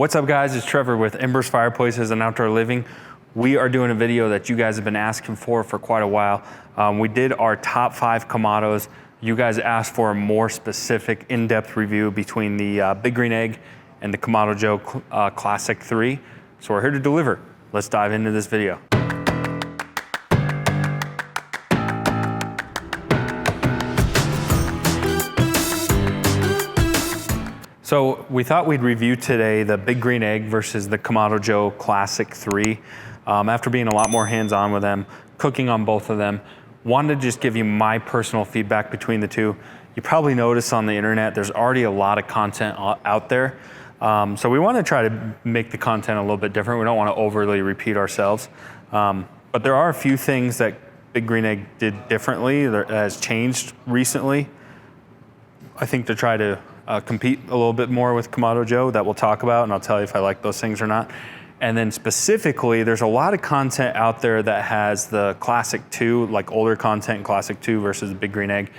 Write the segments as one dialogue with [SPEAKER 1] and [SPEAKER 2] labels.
[SPEAKER 1] What's up guys, it's Trevor with Embers Fireplaces and Outdoor Living. We are doing a video that you guys have been asking for quite a while. We did our top 5 Kamados. You guys asked for a more specific in-depth review between the Big Green Egg and the Kamado Joe Classic III. So we're here to deliver. Let's dive into this video. So we thought we'd review today the Big Green Egg versus the Kamado Joe Classic III. After being a lot more hands-on with them, cooking on both of them, wanted to just give you my personal feedback between the two. You probably noticed on the internet, there's already a lot of content out there. So we want to try to make the content a little bit different. We don't want to overly repeat ourselves. But there are a few things that Big Green Egg did differently that has changed recently. I think to try to compete a little bit more with Kamado Joe that we'll talk about, and I'll tell you if I like those things or not. And then specifically, there's a lot of content out there that has the Classic II, like older content in Classic II versus the Big Green Egg.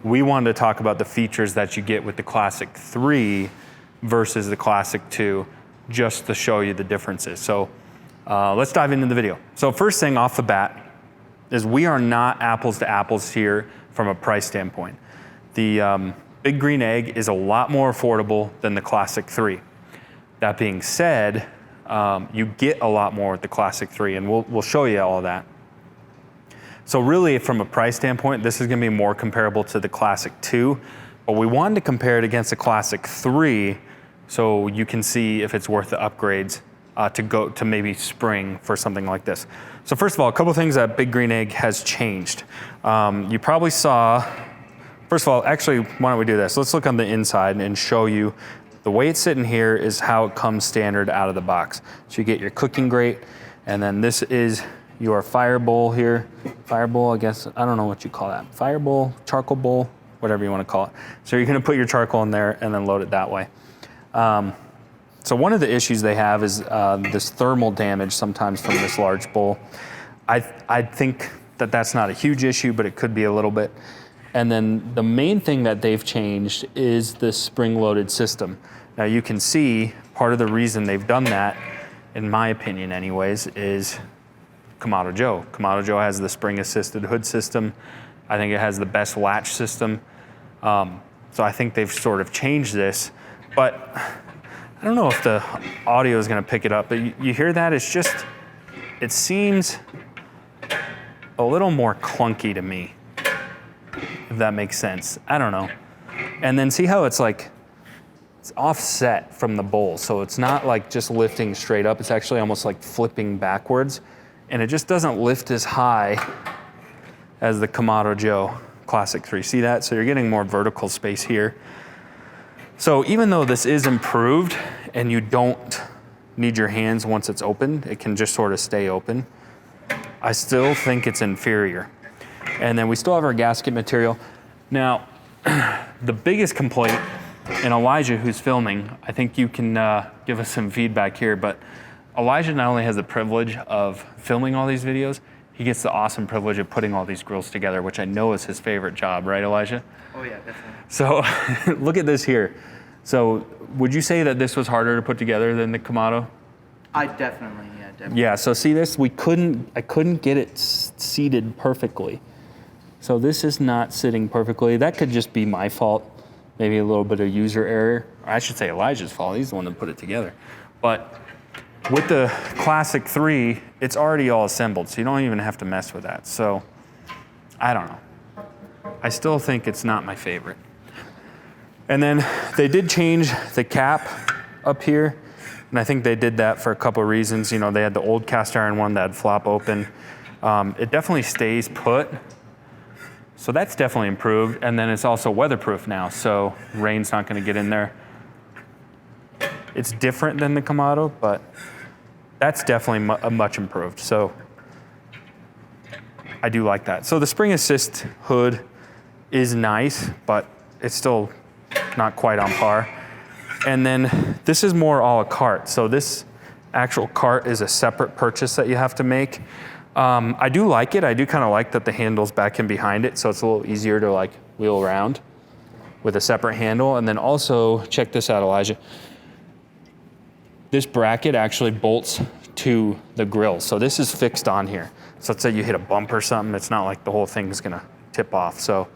[SPEAKER 1] We wanted to talk about the features that you get with the Classic III versus the Classic II, just to show you the differences. So let's dive into the video. So first thing off the bat is we are not apples to apples here from a price standpoint. The Big Green Egg is a lot more affordable than the Classic III. That being said, you get a lot more with the Classic III, and we'll show you all of that. So really, from a price standpoint, this is gonna be more comparable to the Classic II, but we wanted to compare it against the Classic III so you can see if it's worth the upgrades to go to maybe spring for something like this. So first of all, a couple things that Big Green Egg has changed. You probably saw, first of all, actually, why don't we do this? Let's look on the inside and show you the way it's sitting here is how it comes standard out of the box. So you get your cooking grate, and then this is your fire bowl here. Fire bowl, I guess, I don't know what you call that. Fire bowl, charcoal bowl, whatever you want to call it. So you're gonna put your charcoal in there and then load it that way. So one of the issues they have is this thermal damage sometimes from this large bowl. I think that that's not a huge issue, but it could be a little bit. And then the main thing that they've changed is the spring-loaded system. Now you can see part of the reason they've done that, in my opinion anyways, is Kamado Joe. Kamado Joe has the spring-assisted hood system. I think it has the best latch system. So I think they've sort of changed this, but I don't know if the audio is gonna pick it up, but you hear that? It's just, it seems a little more clunky to me, if that makes sense. I don't know. And then see how it's like, it's offset from the bowl. So it's not like just lifting straight up. It's actually almost like flipping backwards. And it just doesn't lift as high as the Kamado Joe Classic III. See that? So you're getting more vertical space here. So even though this is improved and you don't need your hands once it's open, it can just sort of stay open, I still think it's inferior. And then we still have our gasket material. Now, the biggest complaint, and Elijah who's filming, I think you can give us some feedback here, but Elijah not only has the privilege of filming all these videos, he gets the awesome privilege of putting all these grills together, which I know is his favorite job, right Elijah?
[SPEAKER 2] Oh yeah, definitely.
[SPEAKER 1] So look at this here. So would you say that this was harder to put together than the Kamado?
[SPEAKER 2] Definitely.
[SPEAKER 1] Yeah, so see this, I couldn't get it seated perfectly. So this is not sitting perfectly. That could just be my fault, maybe a little bit of user error. Or I should say Elijah's fault, he's the one that put it together. But with the Classic III, it's already all assembled, so you don't even have to mess with that. So, I don't know. I still think it's not my favorite. And then they did change the cap up here, and I think they did that for a couple of reasons. You know, they had the old cast iron one that flop open. It definitely stays put. So that's definitely improved, and then it's also weatherproof now, so rain's not gonna get in there. It's different than the Kamado, but that's definitely much improved, so I do like that. So the spring assist hood is nice, but it's still not quite on par. And then this is more a la carte, so this actual cart is a separate purchase that you have to make. I do like it. I do kind of like that the handle's back and behind it, so it's a little easier to like wheel around with a separate handle. And then also, check this out, Elijah. this bracket actually bolts to the grill. So this is fixed on here. So let's say you hit a bump or something, it's not like the whole thing is gonna tip off. So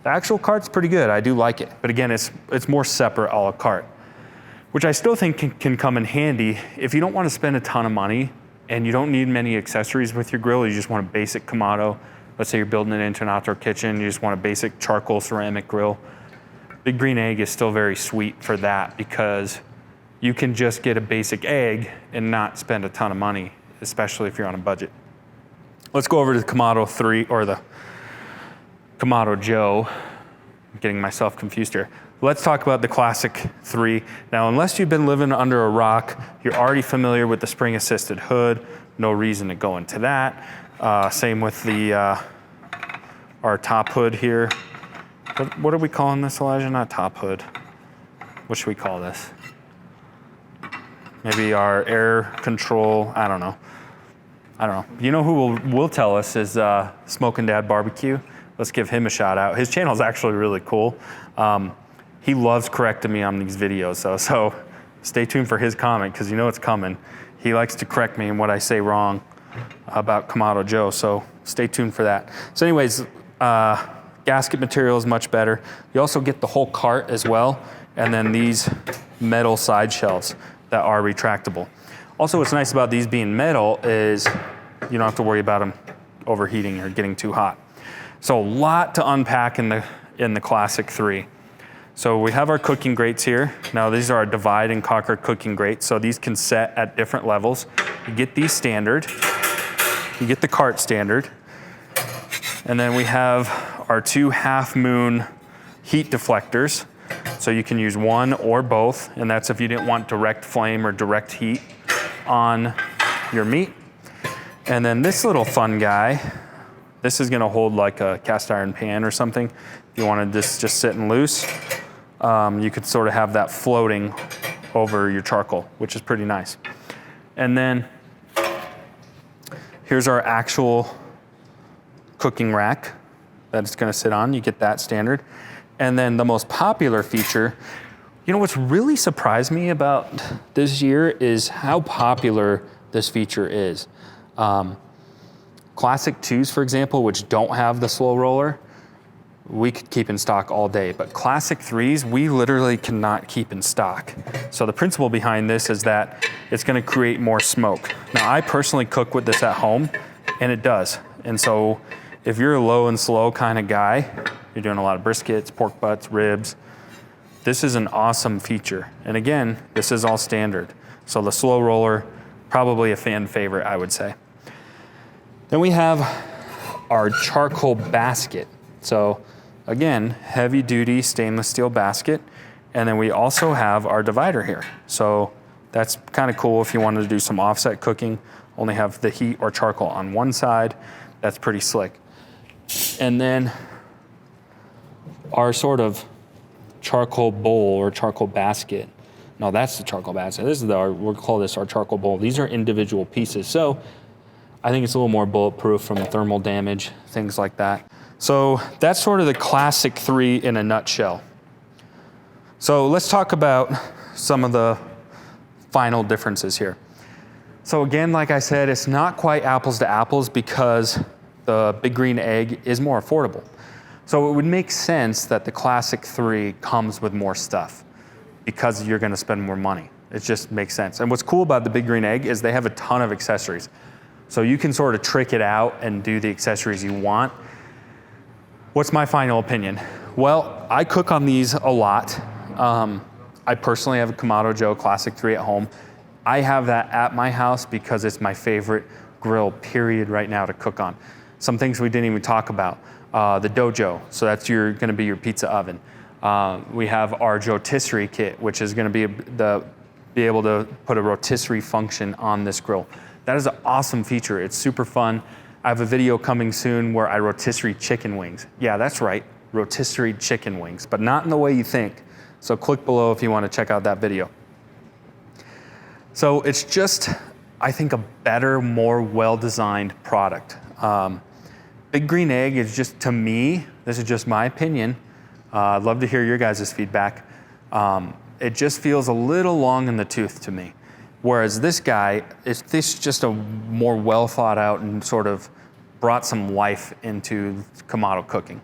[SPEAKER 1] the actual cart's pretty good, I do like it. But again, it's more separate a la carte, which I still think can come in handy if you don't wanna spend a ton of money and you don't need many accessories with your grill, you just want a basic Kamado. Let's say you're building it into an outdoor kitchen, you just want a basic charcoal ceramic grill. Big Green Egg is still very sweet for that because you can just get a basic egg and not spend a ton of money, especially if you're on a budget. Let's go over to the Kamado 3 or the Kamado Joe. I'm getting myself confused here. Let's talk about the Classic 3. Now, unless you've been living under a rock, you're already familiar with the spring assisted hood. No reason to go into that. Same with the our top hood here. What are we calling this, Elijah? Not top hood. What should we call this? Maybe our air control, I don't know. You know who will tell us is Smokin' Dad Barbecue. Let's give him a shout out. His channel is actually really cool. He loves correcting me on these videos, so stay tuned for his comment because you know it's coming. He likes to correct me in what I say wrong about Kamado Joe, so stay tuned for that. So anyways, gasket material is much better. You also get the whole cart as well, and then these metal side shelves that are retractable. Also, what's nice about these being metal is you don't have to worry about them overheating or getting too hot. So a lot to unpack in the Classic 3. So we have our cooking grates here. Now these are our divide and conquer cooking grates. So these can set at different levels. You get these standard, you get the cart standard, and then we have our 2 half moon heat deflectors. So you can use one or both, and that's if you didn't want direct flame or direct heat on your meat. And then this little fun guy, this is gonna hold like a cast iron pan or something. If you wanted this just sitting loose, you could sort of have that floating over your charcoal, which is pretty nice. And then here's our actual cooking rack that it's gonna sit on. You get that standard. And then the most popular feature, you know what's really surprised me about this year is how popular this feature is. Classic 2s, for example, which don't have the slow roller, we could keep in stock all day, but Classic 3s, we literally cannot keep in stock. So the principle behind this is that it's gonna create more smoke. Now, I personally cook with this at home, and it does. And so if you're a low and slow kind of guy, you're doing a lot of briskets, pork butts, ribs, this is an awesome feature. And again, this is all standard. So the slow roller, probably a fan favorite, I would say. Then we have our charcoal basket. So again, heavy duty stainless steel basket. And then we also have our divider here. So that's kind of cool if you wanted to do some offset cooking, only have the heat or charcoal on one side. That's pretty slick. And then our sort of charcoal bowl or charcoal basket. No, that's the charcoal basket. This is we'll call this our charcoal bowl. These are individual pieces. So I think it's a little more bulletproof from thermal damage, things like that. So that's sort of the Classic 3 in a nutshell. So let's talk about some of the final differences here. So again, like I said, it's not quite apples to apples because the Big Green Egg is more affordable. So it would make sense that the Classic 3 comes with more stuff because you're gonna spend more money. It just makes sense. And what's cool about the Big Green Egg is they have a ton of accessories. So you can sort of trick it out and do the accessories you want. What's my final opinion? Well, I cook on these a lot. I personally have a Kamado Joe Classic 3 at home. I have that at my house because it's my favorite grill, period, right now to cook on. Some things we didn't even talk about. The Dojo, so that's gonna be your pizza oven. We have our rotisserie kit, which is gonna be able to put a rotisserie function on this grill. That is an awesome feature. It's super fun. I have a video coming soon where I rotisserie chicken wings. Yeah, that's right, rotisserie chicken wings, but not in the way you think. So click below if you wanna check out that video. So it's just, I think, a better, more well-designed product. Big Green Egg is just, to me, this is just my opinion. I'd love to hear your guys' feedback. It just feels a little long in the tooth to me. Whereas this guy, this just a more well thought out and sort of brought some life into Kamado cooking.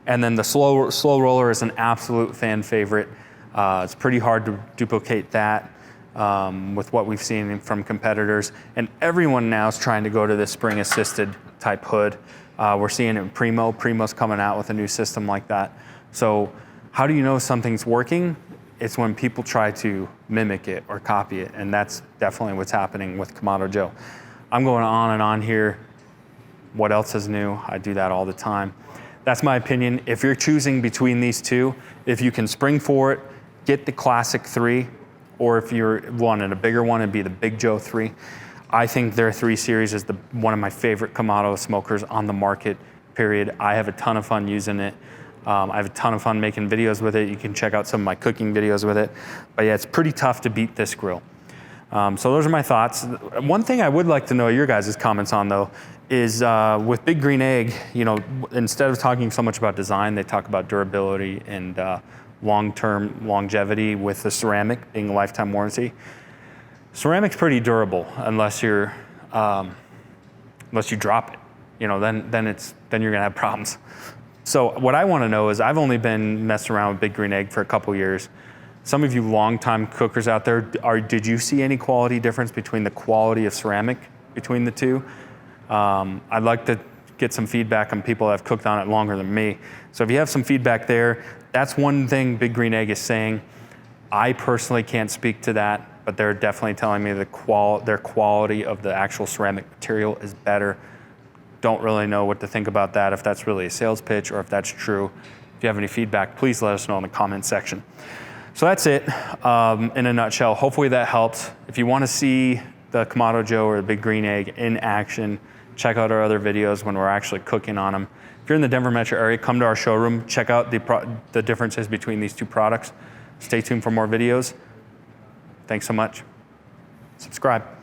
[SPEAKER 1] And then the slow roller is an absolute fan favorite. It's pretty hard to duplicate that with what we've seen from competitors. And everyone now is trying to go to this spring assisted type hood. We're seeing it in Primo. Primo's coming out with a new system like that. So how do you know something's working? It's when people try to mimic it or copy it, and that's definitely what's happening with Kamado Joe. I'm going on and on here. What else is new? I do that all the time. That's my opinion. If you're choosing between these two, if you can spring for it, get the Classic 3, or if you're wanting a bigger one, it'd be the Big Joe 3. I think their 3 Series is one of my favorite Kamado smokers on the market, period. I have a ton of fun using it. I have a ton of fun making videos with it. You can check out some of my cooking videos with it. But yeah, it's pretty tough to beat this grill. So those are my thoughts. One thing I would like to know your guys' comments on though is with Big Green Egg, you know, instead of talking so much about design, they talk about durability and long-term longevity with the ceramic being a lifetime warranty. Ceramic's pretty durable unless you drop it. You know, then you're gonna have problems. So what I want to know is, I've only been messing around with Big Green Egg for a couple years. Some of you longtime cookers out there, did you see any quality difference between the quality of ceramic between the two? I'd like to get some feedback on people that have cooked on it longer than me. So if you have some feedback there, that's one thing Big Green Egg is saying. I personally can't speak to that, but they're definitely telling me their quality of the actual ceramic material is better. Don't really know what to think about that, if that's really a sales pitch or if that's true. If you have any feedback, please let us know in the comment section. So that's it in a nutshell. Hopefully that helps. If you want to see the Kamado Joe or the Big Green Egg in action, check out our other videos when we're actually cooking on them. If you're in the Denver metro area, come to our showroom, check out the differences between these two products. Stay tuned for more videos. Thanks so much. Subscribe.